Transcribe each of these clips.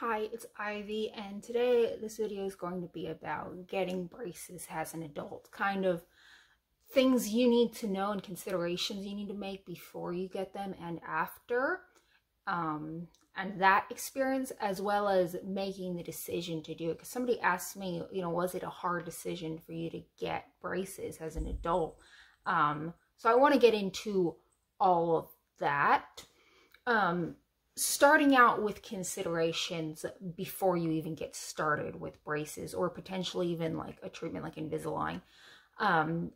Hi, it's Ivy, and today this video is going to be about getting braces as an adult. Kind of things you need to know and considerations you need to make before you get them and after. And that experience, as well as making the decision to do it. Because somebody asked me, was it a hard decision for you to get braces as an adult? So I want to get into all of that. Starting out with considerations before you even get started with braces, or potentially even like a treatment like Invisalign.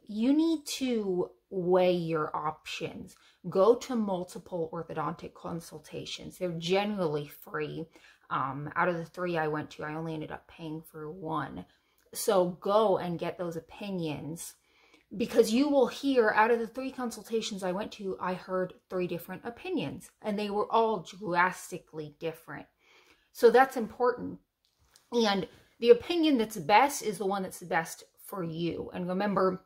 You need to weigh your options. Go to multiple orthodontic consultations. They're generally free. Out of the 3 I went to, I only ended up paying for 1. So go and get those opinions, because you will hear, out of the 3 consultations I went to, I heard 3 different opinions, and they were all drastically different. So that's important. And the opinion that's best is the one that's the best for you. And remember,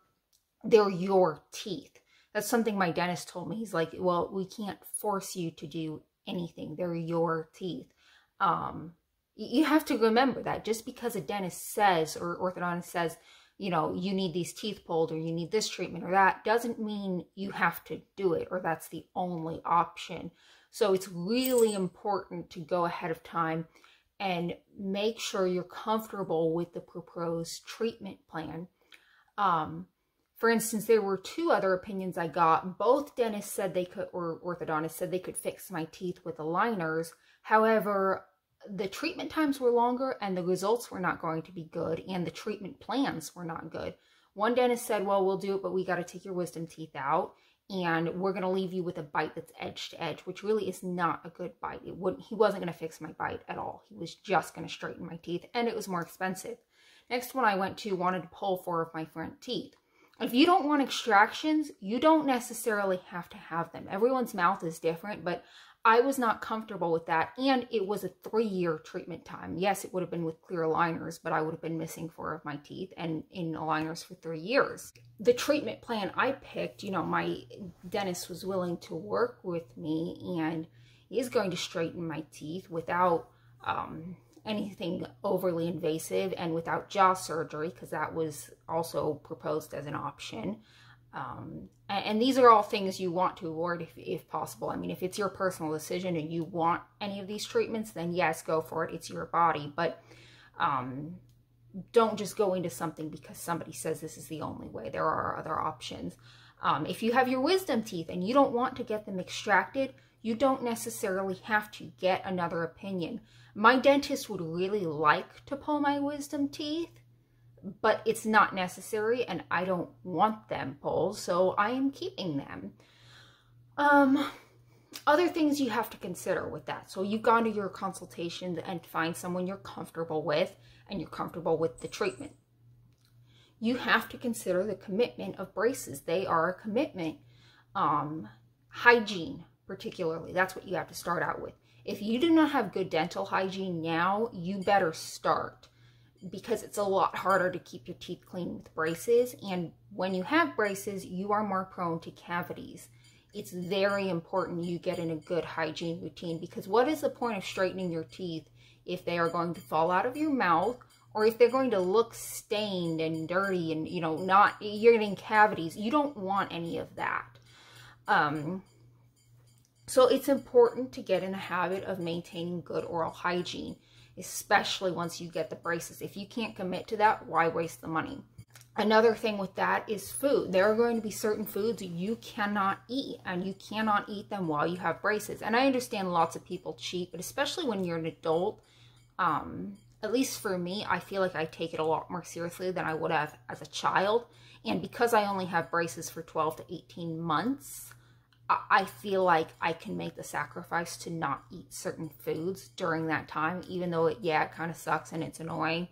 they're your teeth. That's something my dentist told me. He's like, well, we can't force you to do anything. They're your teeth. You have to remember that. Just because a dentist says, or orthodontist says, you need these teeth pulled, or you need this treatment or that, doesn't mean you have to do it, or that's the only option. So it's really important to go ahead of time and make sure you're comfortable with the proposed treatment plan. For instance, there were 2 other opinions I got. Both dentists said they could, or orthodontists said they could fix my teeth with aligners. However, the treatment times were longer and the results were not going to be good, and the treatment plans were not good. One dentist said, well, we'll do it, but we got to take your wisdom teeth out, and we're going to leave you with a bite that's edge to edge, which really is not a good bite. He wasn't going to fix my bite at all. He was just going to straighten my teeth, and it was more expensive. Next one I went to wanted to pull 4 of my front teeth. If you don't want extractions, you don't necessarily have to have them. Everyone's mouth is different, but I was not comfortable with that, and it was a 3-year treatment time. Yes, it would have been with clear aligners, but I would have been missing 4 of my teeth and in aligners for 3 years. The treatment plan I picked, my dentist was willing to work with me, and he's going to straighten my teeth without anything overly invasive and without jaw surgery, because that was also proposed as an option. And these are all things you want to avoid if possible. I mean, if it's your personal decision and you want any of these treatments, then yes, go for it. It's your body. But don't just go into something because somebody says this is the only way. There are other options. If you have your wisdom teeth and you don't want to get them extracted, you don't necessarily have to get another opinion. My dentist would really like to pull my wisdom teeth, but it's not necessary, and I don't want them pulled, so I am keeping them. Other things you have to consider with that. So you've gone to your consultation and find someone you're comfortable with, and you're comfortable with the treatment. You have to consider the commitment of braces. They are a commitment. Hygiene, particularly, that's what you have to start out with. If you do not have good dental hygiene now, you better start, because it's a lot harder to keep your teeth clean with braces. And when you have braces, you are more prone to cavities. It's very important you get in a good hygiene routine, because what is the point of straightening your teeth if they are going to fall out of your mouth, or if they're going to look stained and dirty and, you're getting cavities? You don't want any of that. So it's important to get in the habit of maintaining good oral hygiene, especially once you get the braces. If you can't commit to that, why waste the money? Another thing with that is food. There are going to be certain foods you cannot eat, and you cannot eat them while you have braces. And I understand lots of people cheat, but especially when you're an adult, at least for me, I feel like I take it a lot more seriously than I would have as a child. And because I only have braces for 12 to 18 months, I feel like I can make the sacrifice to not eat certain foods during that time, even though it kind of sucks and it's annoying.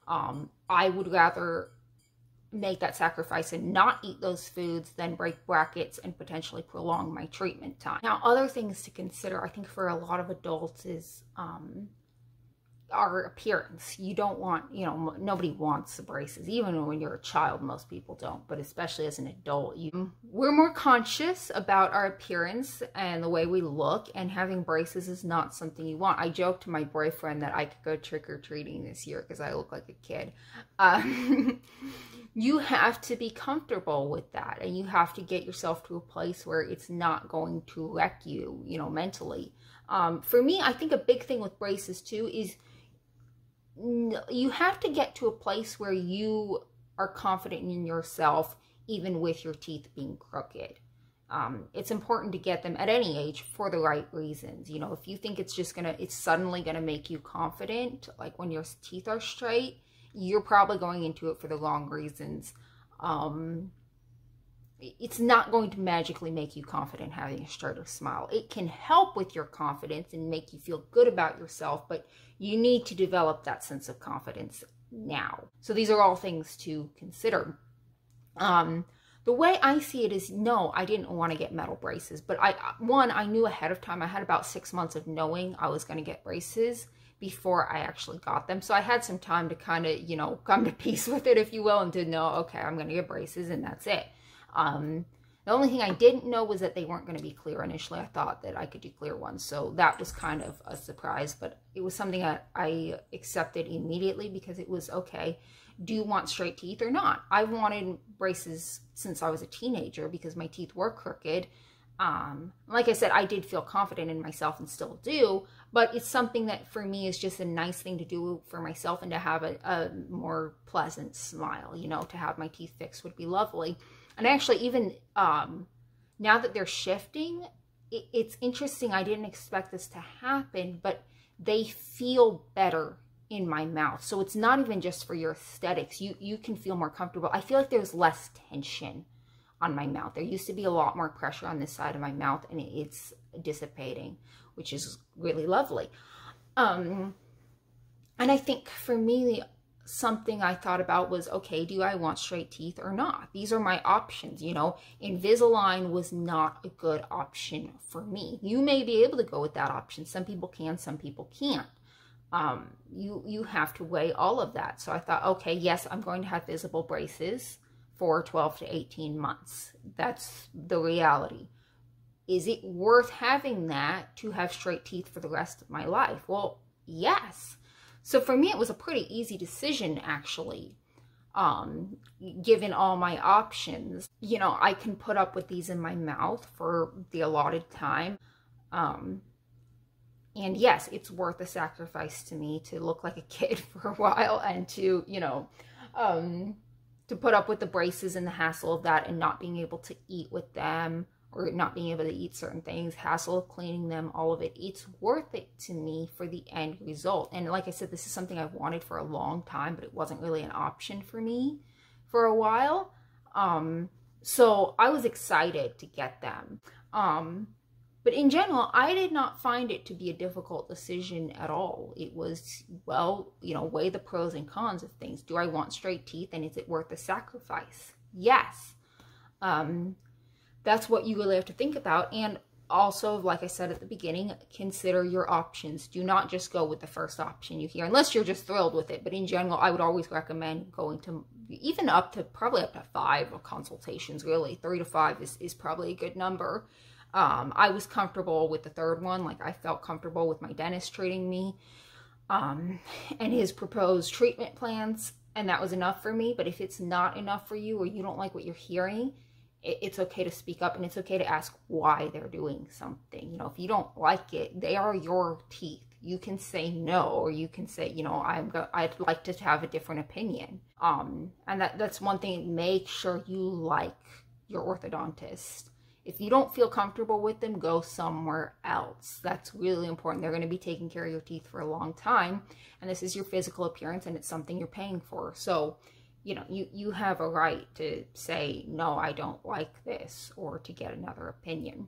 I would rather make that sacrifice and not eat those foods than break brackets and potentially prolong my treatment time. Now, other things to consider, I think, for a lot of adults is our appearance. You don't want, you know, nobody wants the braces. Even when you're a child, most people don't, but especially as an adult, we're more conscious about our appearance and the way we look, and having braces is not something you want. I joked to my boyfriend that I could go trick-or-treating this year because I look like a kid. You have to be comfortable with that, and you have to get yourself to a place where it's not going to wreck you, you know, mentally. For me, I think a big thing with braces too is you have to get to a place where you are confident in yourself, even with your teeth being crooked. It's important to get them at any age for the right reasons. You know, if you think it's suddenly gonna make you confident, like when your teeth are straight, you're probably going into it for the wrong reasons. It's not going to magically make you confident having a straighter smile. It can help with your confidence and make you feel good about yourself, but you need to develop that sense of confidence now. So these are all things to consider. The way I see it is, no, I didn't want to get metal braces, but I knew ahead of time. I had about 6 months of knowing I was going to get braces before I actually got them. So I had some time to kind of, you know, come to peace with it, if you will, and to know, okay, I'm going to get braces and that's it. The only thing I didn't know was that they weren't going to be clear initially. I thought that I could do clear ones, so that was kind of a surprise, but it was something that I accepted immediately because it was, okay, do you want straight teeth or not? I've wanted braces since I was a teenager because my teeth were crooked. Like I said, I did feel confident in myself and still do, but it's something that for me is just a nice thing to do for myself, and to have a more pleasant smile, you know, to have my teeth fixed would be lovely. And actually, even now that they're shifting, it's interesting. I didn't expect this to happen, but they feel better in my mouth. So it's not even just for your aesthetics. You can feel more comfortable. I feel like there's less tension on my mouth. There used to be a lot more pressure on this side of my mouth, and it's dissipating, which is really lovely. And I think for me, something I thought about was, okay, do I want straight teeth or not? These are my options, you know. Invisalign was not a good option for me. You may be able to go with that option. Some people can, some people can't. You have to weigh all of that. So I thought, okay, yes, I'm going to have visible braces for 12 to 18 months. That's the reality. Is it worth having that to have straight teeth for the rest of my life? Well, yes. So for me, it was a pretty easy decision, actually, given all my options. You know, I can put up with these in my mouth for the allotted time. And yes, it's worth the sacrifice to me to look like a kid for a while, and to, you know, to put up with the braces and the hassle of that, and not being able to eat with them, or not being able to eat certain things, hassle of cleaning them, all of it. It's worth it to me for the end result. And like I said, this is something I've wanted for a long time, but it wasn't really an option for me for a while. So I was excited to get them. But in general, I did not find it to be a difficult decision at all. It was, well, you know, weigh the pros and cons of things. Do I want straight teeth, and is it worth the sacrifice? Yes. That's what you really have to think about. And also, like I said at the beginning, consider your options. Do not just go with the first option you hear, unless you're just thrilled with it. But in general, I would always recommend going to even probably up to 5 consultations, really. 3 to 5 is probably a good number. I was comfortable with the third one. Like, I felt comfortable with my dentist treating me and his proposed treatment plans, and that was enough for me. But if it's not enough for you, or you don't like what you're hearing, it's okay to speak up, and it's okay to ask why they're doing something. You know, if you don't like it, they are your teeth. You can say no, or you can say, you know, I'd like to have a different opinion. And that's one thing. Make sure you like your orthodontist. If you don't feel comfortable with them, go somewhere else. That's really important. They're going to be taking care of your teeth for a long time, and this is your physical appearance, and it's something you're paying for. So, you know, you have a right to say, no, I don't like this, or to get another opinion.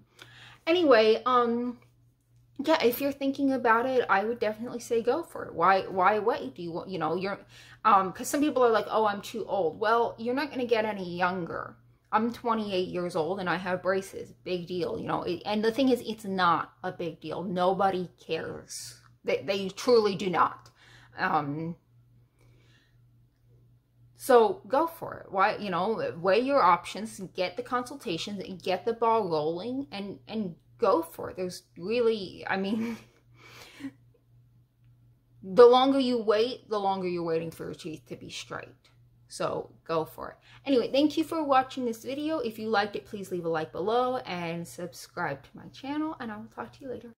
Anyway, yeah, if you're thinking about it, I would definitely say go for it. Why wait? Do you know, you're, because some people are like, oh, I'm too old. Well, you're not going to get any younger. I'm 28 years old and I have braces. Big deal, you know. And the thing is, it's not a big deal. Nobody cares. They truly do not. So go for it. Why, weigh your options, get the consultations, and get the ball rolling, and go for it. There's really, I mean, the longer you wait, the longer you're waiting for your teeth to be straight. So go for it. Anyway, thank you for watching this video. If you liked it, please leave a like below and subscribe to my channel, and I will talk to you later.